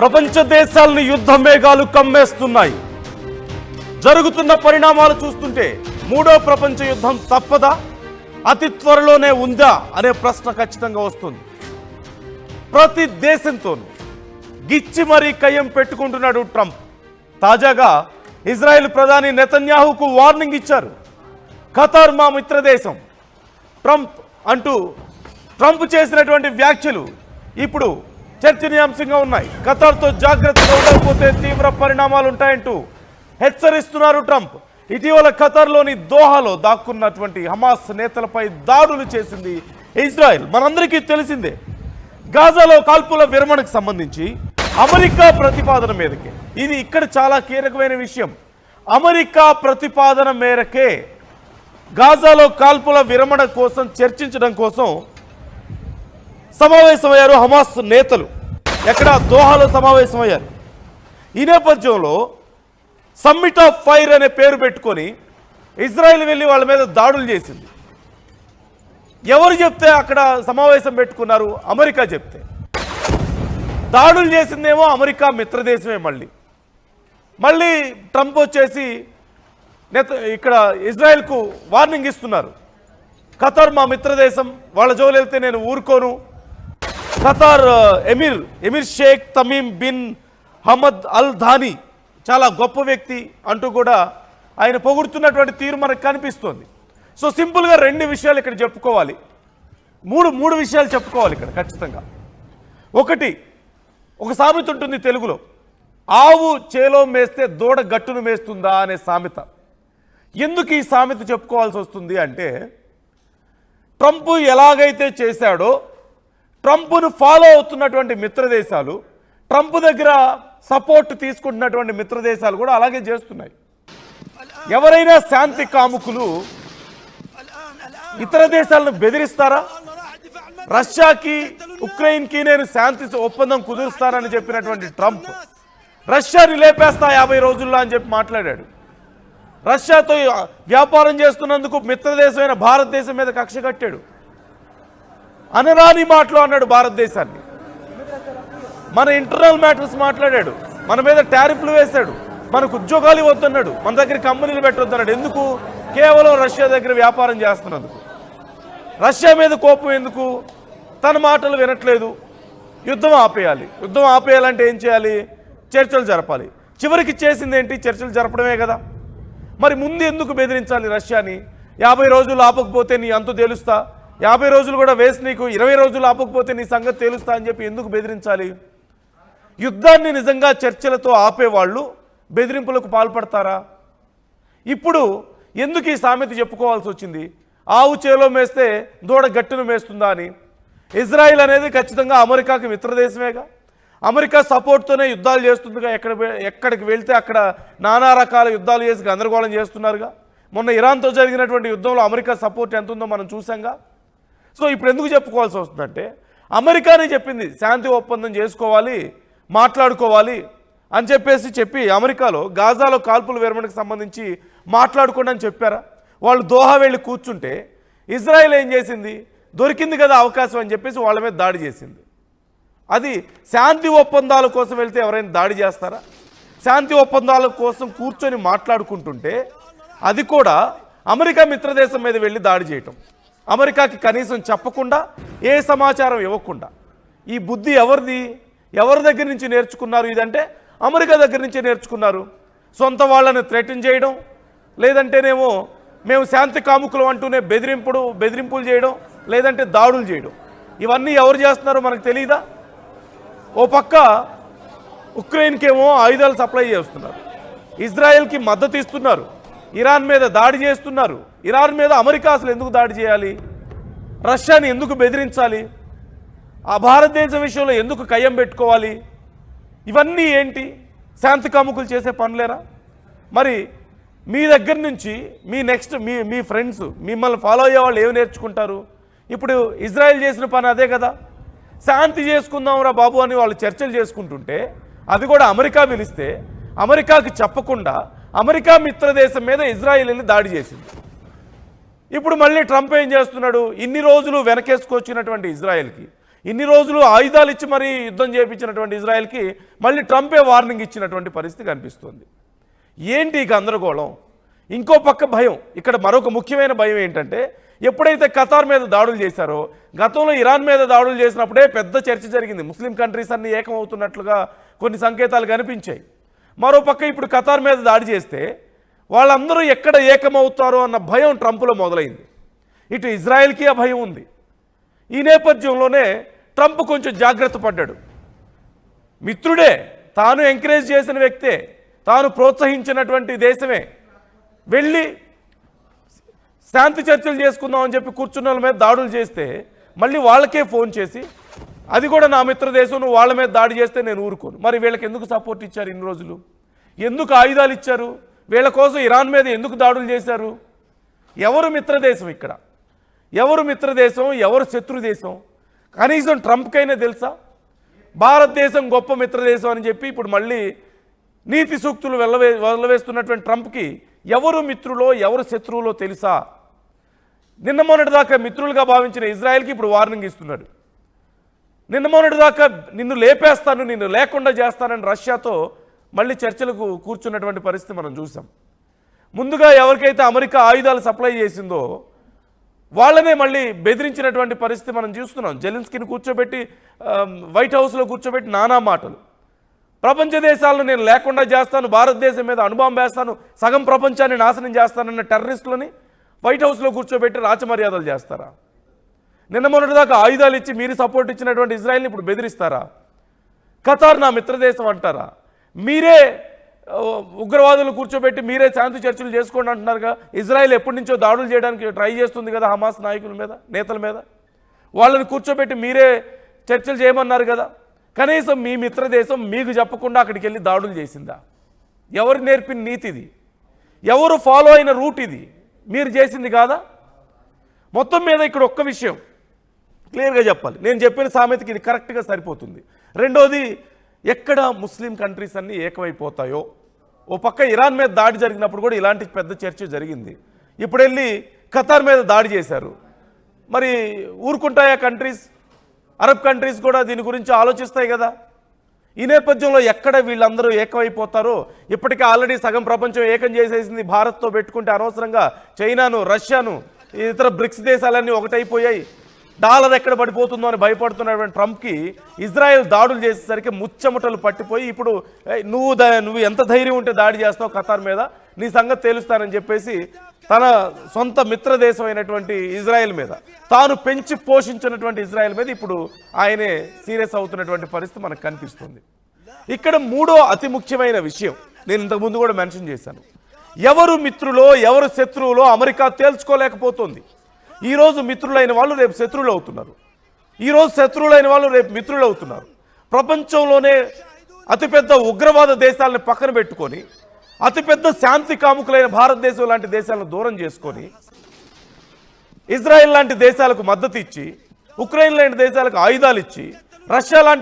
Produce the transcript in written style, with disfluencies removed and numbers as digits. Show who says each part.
Speaker 1: ప్రపంచ దేశాలను యుద్ధ మేఘాలు కమ్మేస్తున్నాయి. జరుగుతున్న పరిణామాలు చూస్తుంటే మూడో ప్రపంచ యుద్ధం తప్పదా, అతి త్వరలోనే ఉందా అనే ప్రశ్న ఖచ్చితంగా వస్తుంది. ప్రతి దేశంతోనూ గిచ్చి మరీ కయ్యం పెట్టుకుంటున్నాడు ట్రంప్. తాజాగా ఇజ్రాయెల్ ప్రధాని నెతన్యాహుకు వార్నింగ్ ఇచ్చారు. ఖతార్ మా మిత్ర దేశం ట్రంప్ చేసినటువంటి వ్యాఖ్యలు ఇప్పుడు చర్చనీయాంశంగా ఉన్నాయి. ఖతార్తో జాగ్రత్తగా ఉండకపోతే తీవ్ర పరిణామాలు ఉంటాయంటూ హెచ్చరిస్తున్నారు ట్రంప్. ఇటీవల ఖతార్లోని దోహాలో దాక్కున్నటువంటి హమాస్ నేతలపై దాడులు చేసింది ఇజ్రాయెల్. మనందరికీ తెలిసిందే. గాజాలో కాల్పుల విరమణకు సంబంధించి అమెరికా ప్రతిపాదన మేరకే, ఇది ఇక్కడ చాలా కీలకమైన విషయం, అమెరికా ప్రతిపాదన మేరకే గాజాలో కాల్పుల విరమణ కోసం చర్చించడం కోసం సమావేశమయ్యారు హమాస్ నేతలు. ఎక్కడ? దోహాలో సమావేశమయ్యారు. ఈ నేపథ్యంలో సమ్మిట్ ఆఫ్ ఫైర్ అనే పేరు పెట్టుకొని ఇజ్రాయెల్ వెళ్ళి వాళ్ళ మీద దాడులు చేసింది. ఎవరు చెప్తే అక్కడ సమావేశం పెట్టుకున్నారు? అమెరికా చెప్తే. దాడులు చేసిందేమో అమెరికా మిత్రదేశమే. మళ్ళీ ట్రంప్ వచ్చేసి ఇక్కడ ఇజ్రాయెల్కు వార్నింగ్ ఇస్తున్నారు. ఖతార్ మా మిత్రదేశం, వాళ్ళ జోలు వెళ్తే నేను ఊరుకోను. Qatar Emir Sheikh Tamim bin Hamad Al Thani చాలా గొప్ప వ్యక్తి అంటూ కూడా ఆయన పొగుడుతున్నటువంటి తీరు మనకు కనిపిస్తోంది. సో సింపుల్గా రెండు విషయాలు ఇక్కడ చెప్పుకోవాలి, మూడు విషయాలు చెప్పుకోవాలి ఇక్కడ ఖచ్చితంగా. ఒకటి, ఒక సామెత ఉంటుంది తెలుగులో, ఆవు చేలో మేస్తే దూడ గట్టును మేస్తుందా అనే సామెత. ఎందుకు ఈ సామెత చెప్పుకోవాల్సి వస్తుంది అంటే, ట్రంప్ ఎలాగైతే చేశాడో ట్రంప్ను ఫాలో అవుతున్నటువంటి మిత్రదేశాలు, ట్రంప్ దగ్గర సపోర్ట్ తీసుకుంటున్నటువంటి మిత్రదేశాలు కూడా అలాగే చేస్తున్నాయి. ఎవరైనా శాంతి కాముకులు ఇతర దేశాలను బెదిరిస్తారా? రష్యాకి ఉక్రెయిన్కి నేను శాంతి ఒప్పందం కుదురుస్తానని చెప్పినటువంటి ట్రంప్ రష్యాని లేపేస్తా 50 రోజుల్లో అని చెప్పి మాట్లాడాడు. రష్యాతో వ్యాపారం చేస్తున్నందుకు మిత్రదేశమైన భారతదేశం మీద కక్ష కట్టాడు. అనరాని మాటలు అన్నాడు భారతదేశాన్ని. మన ఇంటర్నల్ మ్యాటర్స్ మాట్లాడాడు. మన మీద టారిఫ్లు వేశాడు. మనకు ఉద్యోగాలు ఇవ్వద్దన్నాడు. మన దగ్గర కంపెనీలు పెట్టొద్దన్నాడు. ఎందుకు? కేవలం రష్యా దగ్గర వ్యాపారం చేస్తున్నందుకు. రష్యా మీద కోపం ఎందుకు? తన మాటలు వినట్లేదు. యుద్ధం ఆపేయాలి. యుద్ధం ఆపేయాలంటే ఏం చేయాలి? చర్చలు జరపాలి. చివరికి చేసింది ఏంటి? చర్చలు జరపడమే కదా. మరి ముందు ఎందుకు బెదిరించాలి రష్యాని? 50 రోజులు ఆపకపోతే నీ అంతు తేలుస్తా, 50 రోజులు కూడా వేసి నీకు 20 రోజులు ఆపకపోతే నీ సంగతి తేలుస్తా అని చెప్పి ఎందుకు బెదిరించాలి? యుద్ధాన్ని నిజంగా చర్చలతో ఆపేవాళ్ళు బెదిరింపులకు పాల్పడతారా? ఇప్పుడు ఎందుకు ఈ సామెత చెప్పుకోవాల్సి వచ్చింది? ఆవు చేలో మేస్తే దూడ గట్టును మేస్తుందా అని. ఇజ్రాయిల్ అనేది ఖచ్చితంగా అమెరికాకి మిత్రదేశమేగా. అమెరికా సపోర్ట్తోనే యుద్ధాలు చేస్తుందిగా. ఎక్కడికి వెళ్తే అక్కడ నానా రకాల యుద్ధాలు చేసి గందరగోళం చేస్తున్నారుగా. మొన్న ఇరాన్తో జరిగినటువంటి యుద్ధంలో అమెరికా సపోర్ట్ ఎంత ఉందో మనం చూసాంగా. సో ఇప్పుడు ఎందుకు చెప్పుకోవాల్సి వస్తుందంటే, అమెరికానే చెప్పింది శాంతి ఒప్పందం చేసుకోవాలి, మాట్లాడుకోవాలి అని చెప్పి అమెరికాలో గాజాలో కాల్పుల విరమణకు సంబంధించి మాట్లాడుకోండి అని చెప్పారా? వాళ్ళు దోహా వెళ్ళి కూర్చుంటే ఇజ్రాయెల్ ఏం చేసింది? దొరికింది కదా అవకాశం అని చెప్పేసి వాళ్ళ మీద దాడి చేసింది. అది శాంతి ఒప్పందాల కోసం వెళ్తే ఎవరైనా దాడి చేస్తారా? శాంతి ఒప్పందాల కోసం కూర్చొని మాట్లాడుకుంటుంటే అది కూడా అమెరికా మిత్రదేశం మీద వెళ్ళి దాడి చేయటం, అమెరికాకి కనీసం చెప్పకుండా, ఏ సమాచారం ఇవ్వకుండా. ఈ బుద్ధి ఎవరిది? ఎవరి దగ్గర నుంచి నేర్చుకున్నారు? ఇదంటే అమెరికా దగ్గర నుంచి నేర్చుకున్నారు. సొంత వాళ్ళని థ్రెటన్ చేయడం, లేదంటేనేమో మేము శాంతి కాముకులు అంటూనే బెదిరింపులు చేయడం, లేదంటే దాడులు చేయడం. ఇవన్నీ ఎవరు చేస్తున్నారో మనకు తెలియదా? ఓ పక్క ఉక్రెయిన్కేమో ఆయుధాలు సప్లై చేస్తున్నారు, ఇజ్రాయెల్కి మద్దతు ఇస్తున్నారు, ఇరాన్ మీద దాడి చేస్తున్నారు. ఇరాన్ మీద అమెరికా అసలు ఎందుకు దాడి చేయాలి? రష్యాని ఎందుకు బెదిరించాలి? ఆ భారతదేశం విషయంలో ఎందుకు కయ్యం పెట్టుకోవాలి? ఇవన్నీ ఏంటి? శాంతి కాముకులు చేసే పనులేరా? మరి మీ దగ్గర నుంచి మీ ఫ్రెండ్స్, మిమ్మల్ని ఫాలో అయ్యే వాళ్ళు ఏమి నేర్చుకుంటారు? ఇప్పుడు ఇజ్రాయెల్ చేసిన పని అదే కదా. శాంతి చేసుకుందాంరా బాబు అని వాళ్ళు చర్చలు చేసుకుంటుంటే, అది కూడా అమెరికా పిలిస్తే అమెరికాకి చెప్పకుండా అమెరికా మిత్రదేశం మీద ఇజ్రాయెల్ వెళ్ళి దాడి చేసింది. ఇప్పుడు మళ్ళీ ట్రంప్ ఏం చేస్తున్నాడు? ఇన్ని రోజులు వెనకేసుకొచ్చినటువంటి ఇజ్రాయెల్కి ఇన్ని రోజులు ఆయుధాలు ఇచ్చి మరీ యుద్ధం చేయించినటువంటి ఇజ్రాయెల్కి మళ్ళీ ట్రంపే వార్నింగ్ ఇచ్చినటువంటి పరిస్థితి కనిపిస్తుంది. ఏంటి ఈ గందరగోళం? ఇంకో పక్క భయం. ఇక్కడ మరొక ముఖ్యమైన భయం ఏంటంటే, ఎప్పుడైతే ఖతార్ మీద దాడులు చేశారో, గతంలో ఇరాన్ మీద దాడులు చేసినప్పుడే పెద్ద చర్చ జరిగింది. ముస్లిం కంట్రీస్ అన్ని ఏకమవుతున్నట్లుగా కొన్ని సంకేతాలు కనిపించాయి. మరోపక్క ఇప్పుడు ఖతార్ మీద దాడి చేస్తే వాళ్ళందరూ ఎక్కడ ఏకమవుతారో అన్న భయం ట్రంప్లో మొదలైంది. ఇటు ఇజ్రాయెల్కి ఆ భయం ఉంది. ఈ నేపథ్యంలోనే ట్రంప్ కొంచెం జాగ్రత్త పడ్డాడు. మిత్రుడే, తాను ఎంకరేజ్ చేసిన వ్యక్తే, తాను ప్రోత్సహించినటువంటి దేశమే వెళ్ళి శాంతి చర్చలు చేసుకుందామని చెప్పి కూర్చున్న వాళ్ళ మీద దాడులు చేస్తే మళ్ళీ వాళ్ళకే ఫోన్ చేసి, అది కూడా నా మిత్ర దేశం, నువ్వు వాళ్ళ మీద దాడి చేస్తే నేను ఊరుకోను. మరి వీళ్ళకి ఎందుకు సపోర్ట్ ఇచ్చారు ఇన్ని రోజులు? ఎందుకు ఆయుధాలు ఇచ్చారు? వీళ్ళ కోసం ఇరాన్ మీద ఎందుకు దాడులు చేశారు? ఎవరు మిత్రదేశం ఇక్కడ? ఎవరు మిత్రదేశం, ఎవరు శత్రుదేశం? కనీసం ట్రంప్కైనా తెలుసా? భారతదేశం గొప్ప మిత్రదేశం అని చెప్పి ఇప్పుడు మళ్ళీ నీతి సూక్తులు వెళ్ళవేస్తున్నటువంటి ట్రంప్కి ఎవరు మిత్రులో ఎవరు శత్రువులో తెలుసా? నిన్న మొన్నటిదాకా మిత్రులుగా భావించిన ఇజ్రాయెల్కి ఇప్పుడు వార్నింగ్ ఇస్తున్నాడు. నిన్న మొన్నటిదాకా నిన్ను లేపేస్తాను, నిన్ను లేకుండా చేస్తానని రష్యాతో మళ్ళీ చర్చలకు కూర్చున్నటువంటి పరిస్థితి మనం చూసాం. ముందుగా ఎవరికైతే అమెరికా ఆయుధాలు సప్లై చేసిందో వాళ్ళనే మళ్ళీ బెదిరించినటువంటి పరిస్థితి మనం చూస్తున్నాం. జెలెన్స్కీని కూర్చోబెట్టి వైట్ హౌస్లో కూర్చోబెట్టి నానా మాటలు. ప్రపంచ దేశాలను నేను లేకుండా చేస్తాను, భారతదేశం మీద అణుబాంబు వేస్తాను, సగం ప్రపంచాన్ని నాశనం చేస్తానన్న టెర్రరిస్టులని వైట్ హౌస్లో కూర్చోబెట్టి రాచమర్యాదలు చేస్తారా? నిన్న మొన్నటిదాకా ఆయుధాలు ఇచ్చి మీరు సపోర్ట్ ఇచ్చినటువంటి ఇజ్రాయెల్ని ఇప్పుడు బెదిరిస్తారా? ఖతార్ నా మిత్రదేశం అంటారా? మీరే ఉగ్రవాదులు కూర్చోబెట్టి మీరే శాంతి చర్చలు చేసుకోండి అంటున్నారుగా. ఇజ్రాయెల్ ఎప్పటి నుంచో దాడులు చేయడానికి ట్రై చేస్తుంది కదా హమాస్ నాయకుల మీద, నేతల మీద. వాళ్ళని కూర్చోబెట్టి మీరే చర్చలు చేయమన్నారు కదా. కనీసం మీ మిత్రదేశం మీకు చెప్పకుండా అక్కడికి వెళ్ళి దాడులు చేసిందా? ఎవరు నేర్పిన నీతి ఇది? ఎవరు ఫాలో అయిన రూట్ ఇది? మీరు చేసింది కాదా? మొత్తం మీద ఇక్కడ ఒక్క విషయం క్లియర్గా చెప్పాలి. నేను చెప్పిన సామెతకి ఇది కరెక్ట్గా సరిపోతుంది. రెండోది, ఎక్కడ ముస్లిం కంట్రీస్ అన్నీ ఏకమైపోతాయో. ఓ పక్క ఇరాన్ మీద దాడి జరిగినప్పుడు కూడా ఇలాంటి పెద్ద చర్చ జరిగింది. ఇప్పుడు వెళ్ళి ఖతార్ మీద దాడి చేశారు. మరి ఊరుకుంటాయా కంట్రీస్? అరబ్ కంట్రీస్ కూడా దీని గురించి ఆలోచిస్తాయి కదా. ఈ నేపథ్యంలో ఎక్కడ వీళ్ళందరూ ఏకమైపోతారో, ఇప్పటికే ఆల్రెడీ సగం ప్రపంచం ఏకం చేసేసింది భారత్తో పెట్టుకుంటే అనవసరంగా. చైనాను, రష్యాను, ఇతర బ్రిక్స్ దేశాలన్నీ ఒకటైపోయాయి. డాలర్ ఎక్కడ పడిపోతుందో అని భయపడుతున్నటువంటి ట్రంప్కి ఇజ్రాయెల్ దాడులు చేసేసరికి ముచ్చమటలు పట్టిపోయి ఇప్పుడు నువ్వు ఎంత ధైర్యం ఉంటే దాడి చేస్తావు ఖతార్ మీద, నీ సంగతి తేలుస్తానని చెప్పేసి తన సొంత మిత్రదేశం అయినటువంటి ఇజ్రాయెల్ మీద, తాను పెంచి పోషించినటువంటి ఇజ్రాయెల్ మీద ఇప్పుడు ఆయనే సీరియస్ అవుతున్నటువంటి పరిస్థితి మనకు కనిపిస్తుంది. ఇక్కడ మూడో అతి ముఖ్యమైన విషయం నేను ఇంతకుముందు కూడా మెన్షన్ చేశాను. ఎవరు మిత్రులో ఎవరు శత్రువులో అమెరికా తేల్చుకోలేకపోతుంది. ఈరోజు మిత్రులైన వాళ్ళు రేపు శత్రువులు అవుతున్నారు, ఈరోజు శత్రువులైన వాళ్ళు రేపు మిత్రులు అవుతున్నారు. ప్రపంచంలోనే అతిపెద్ద ఉగ్రవాద దేశాలను పక్కన పెట్టుకొని, అతిపెద్ద శాంతి కాముకులైన భారతదేశం లాంటి దేశాలను దూరం చేసుకొని, ఇజ్రాయెల్ లాంటి దేశాలకు మద్దతు ఇచ్చి, ఉక్రెయిన్ లాంటి దేశాలకు ఆయుధాలు ఇచ్చి, రష్యా లాంటి